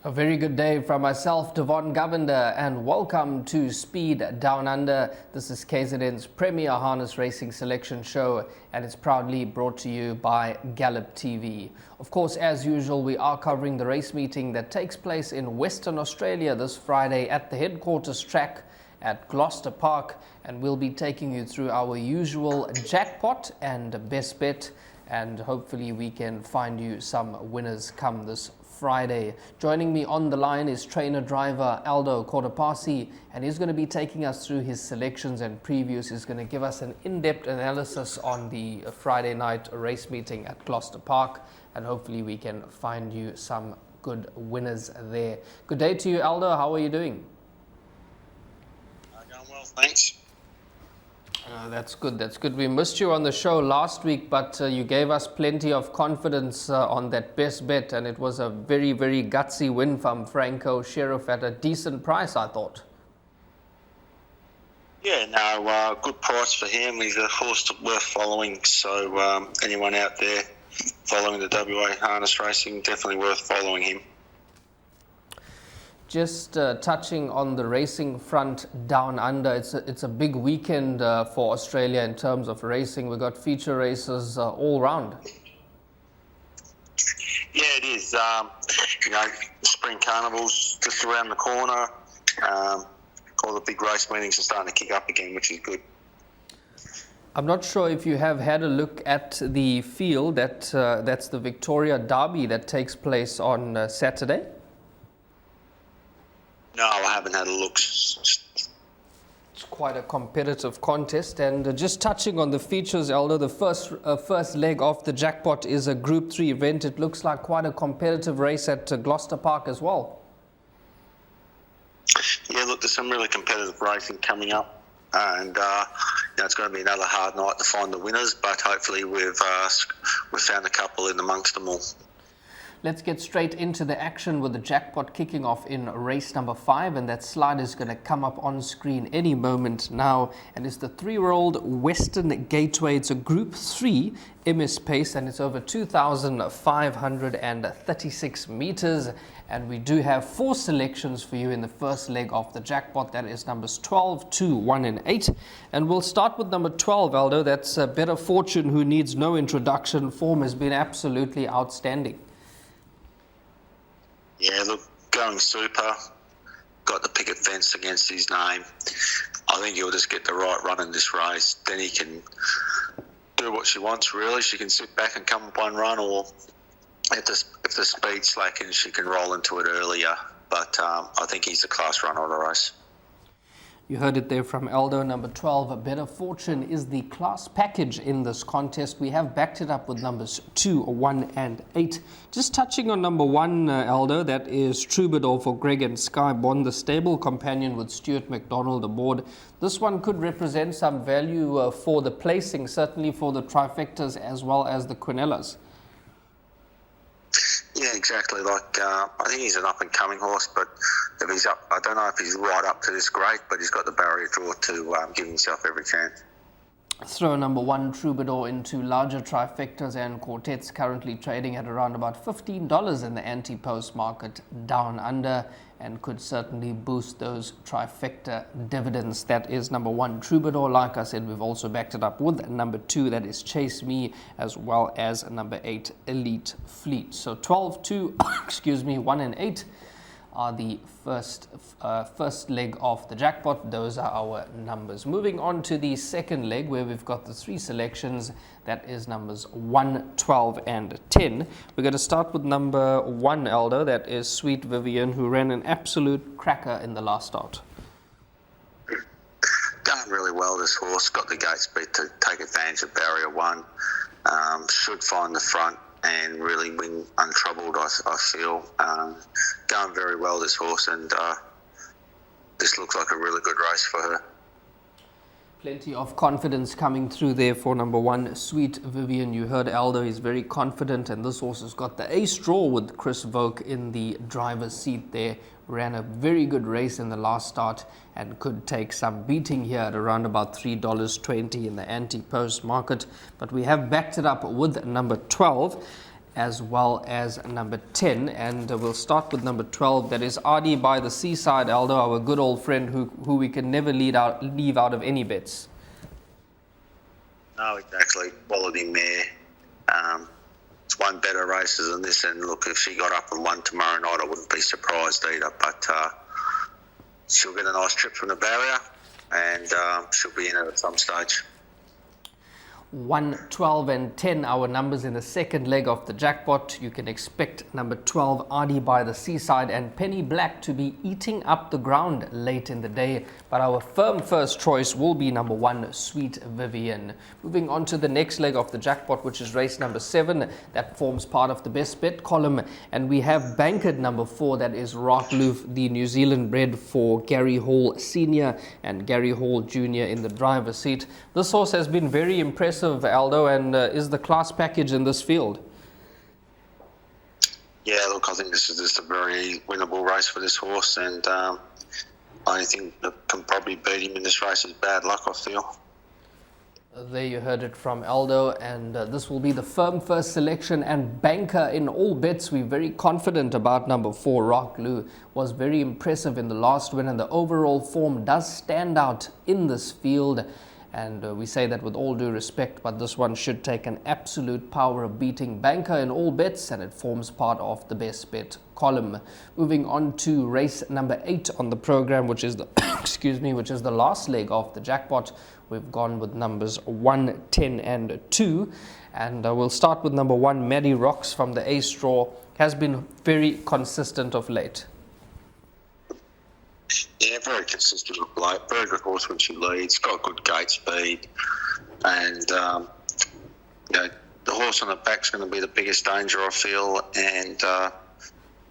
A very good day from myself, Devon Govender, and welcome to Speed Down Under. This is KZN's premier harness racing selection show, and it's proudly brought to you by Gallop TV. Of course, as usual, we are covering the race meeting that takes place in Western Australia this Friday at the headquarters track at Gloucester Park, and we'll be taking you through our usual jackpot and best bet, and hopefully we can find you some winners come this Friday. Joining me on the line is trainer driver Aldo Cortopasi, and he's going to be taking us through his selections and previews. He's going to give us an in-depth analysis on the Friday night race meeting at Gloucester Park, and hopefully we can find you some good winners there. Good day to you, Aldo. How are you doing? Going well, thanks. That's good. That's good. We missed you on the show last week, but you gave us plenty of confidence on that best bet, and it was a very, very gutsy win from Franco Sheriff at a decent price, I thought. Yeah, no, good price for him. He's a horse worth following, so anyone out there following the WA harness racing, definitely worth following him. Just touching on the racing front down under, it's a big weekend for Australia in terms of racing. We've got feature races all round. Yeah, it is. Spring Carnival's just around the corner. All the big race meetings are starting to kick up again, which is good. I'm not sure if you have had a look at the field. That's the Victoria Derby that takes place on Saturday. No, I haven't had a look. It's quite a competitive contest, and just touching on the features, Aldo, the first leg of the jackpot is a Group 3 event. It looks like quite a competitive race at Gloucester Park as well. Yeah, look, there's some really competitive racing coming up, and it's going to be another hard night to find the winners, but hopefully we've found a couple in amongst them all. Let's get straight into the action with the jackpot kicking off in race number 5, and that slide is going to come up on screen any moment now, and it's the 3-year-old Western Gateway. It's a Group 3 MS pace, and it's over 2,536 meters, and we do have 4 selections for you in the first leg of the jackpot. That is numbers 12, 2, 1 and 8, and we'll start with number 12, Aldo. That's Better Fortune, who needs no introduction. Form has been absolutely outstanding. Yeah, look, going super, got the picket fence against his name. I think he'll just get the right run in this race. Then he can do what she wants, really. She can sit back and come up one run, or if the speed slackens, she can roll into it earlier. But I think he's the class runner of the race. You heard it there from Aldo. Number 12, Better Fortune, is the class package in this contest. We have backed it up with numbers 2, 1 and 8. Just touching on number 1, Aldo, that is Troubadour for Greg and Sky Bond, the stable companion with Stuart McDonald aboard. This one could represent some value for the placing, certainly for the trifectas as well as the quinellas. Yeah, exactly. I think he's an up-and-coming horse, but if he's up, I don't know if he's right up to this grade, but he's got the barrier draw to give himself every chance. Throw number 1, Troubadour, into larger trifectas and quartets, currently trading at around about $15 in the anti-post market down under, and could certainly boost those trifecta dividends. That is number 1, Troubadour. Like I said, we've also backed it up with number 2, that is Chase Me, as well as number 8, Elite Fleet. So 12, 2, 1 and 8 are the first leg of the jackpot. Those are our numbers. Moving on to the second leg, where we've got the 3 selections. That is numbers 1, 12 and 10. We're going to start with number 1, Aldo. That is Sweet Vivian, who ran an absolute cracker in the last start. Done really well, this horse. Got the gate speed to take advantage of barrier 1. Should find the front and really win untroubled, I feel. Going very well, this horse, and this looks like a really good race for her. Plenty of confidence coming through there for number 1, Sweet Vivian. You heard Aldo, he's very confident, and this horse has got the ace draw with Chris Voke in the driver's seat there. Ran a very good race in the last start and could take some beating here at around about $3.20 in the anti-post market. But we have backed it up with number 12. as well as number 10, and we'll start with number 12. That is Adi by the Seaside, Aldo, our good old friend who we can never leave out of any bets. No, exactly. Quality mare. It's won better races than this, and look, if she got up and won tomorrow night, I wouldn't be surprised either. But she'll get a nice trip from the barrier, and she'll be in it at some stage. 1, 12 and 10, our numbers in the second leg of the jackpot. You can expect number 12, Adi by the Seaside, and Penny Black to be eating up the ground late in the day. But our firm first choice will be number 1, Sweet Vivian. Moving on to the next leg of the jackpot, which is race number 7. That forms part of the best bet column. And we have bankered number 4, that is Rockloof, the New Zealand bred for Gary Hall Sr. and Gary Hall Jr. in the driver's seat. This horse has been very impressive, Aldo, and is the class package in this field. Yeah, look, I think this is just a very winnable race for this horse, and I think that can probably beat him in this race is bad luck, I feel. There you heard it from Aldo, and this will be the firm first selection and banker in all bets. We're very confident about number 4, Rock Lou. Was very impressive in the last win, and the overall form does stand out in this field. And we say that with all due respect, but this one should take an absolute power of beating banker in all bets, and it forms part of the best bet column. Moving on to race number 8 on the program, which is the which is the last leg of the jackpot. We've gone with numbers 1, 10 and 2, and we'll start with number 1, Maddie Rocks from the Ace Draw. Has been very consistent of late. Yeah, very consistent with bloke. Very good horse when she leads. Got good gate speed, and the horse on the back's going to be the biggest danger, I feel. And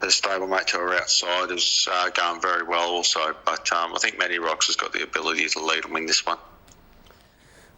the stablemate to her outside is going very well also. But I think Maddie Rocks has got the ability to lead and win this one.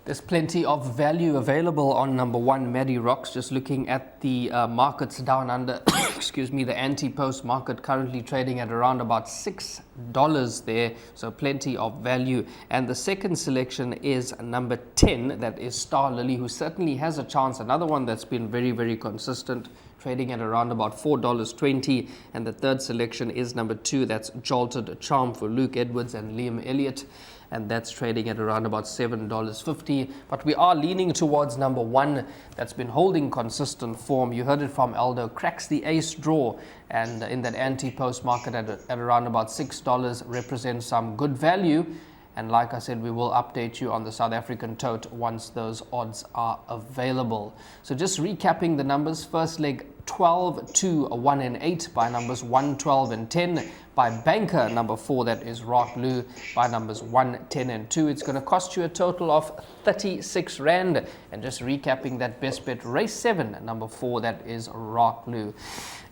There's plenty of value available on number 1, Maddie Rocks. Just looking at the markets down under, the anti-post market currently trading at around about $6 there. So plenty of value. And the second selection is number 10, that is Star Lily, who certainly has a chance. Another one that's been very, very consistent, trading at around about $4.20. And the third selection is number 2, that's Jolted Charm for Luke Edwards and Liam Elliott, and that's trading at around about $7.50. But we are leaning towards number 1, that's been holding consistent form. You heard it from Aldo, cracks the Ace Draw, and in that anti-post market at around about $6 represents some good value. And like I said, we will update you on the South African tote once those odds are available. So just recapping the numbers: first leg 12, 2, 1 and 8 by numbers 1, 12 and 10. By banker number 4, that is Rock Lou, by numbers 1, 10 and 2. It's going to cost you a total of 36 Rand. And just recapping that best bet, race 7, number 4, that is Rock Lou.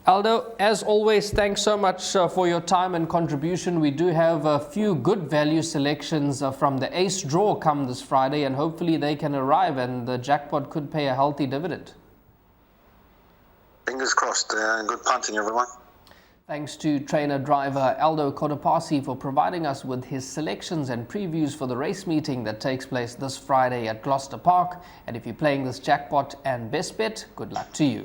Aldo, as always, thanks so much for your time and contribution. We do have a few good value selections from the Ace Draw come this Friday, and hopefully they can arrive and the jackpot could pay a healthy dividend. Fingers crossed, and good punting, everyone. Thanks to trainer-driver Aldo Kodapasi for providing us with his selections and previews for the race meeting that takes place this Friday at Gloucester Park. And if you're playing this jackpot and best bet, good luck to you.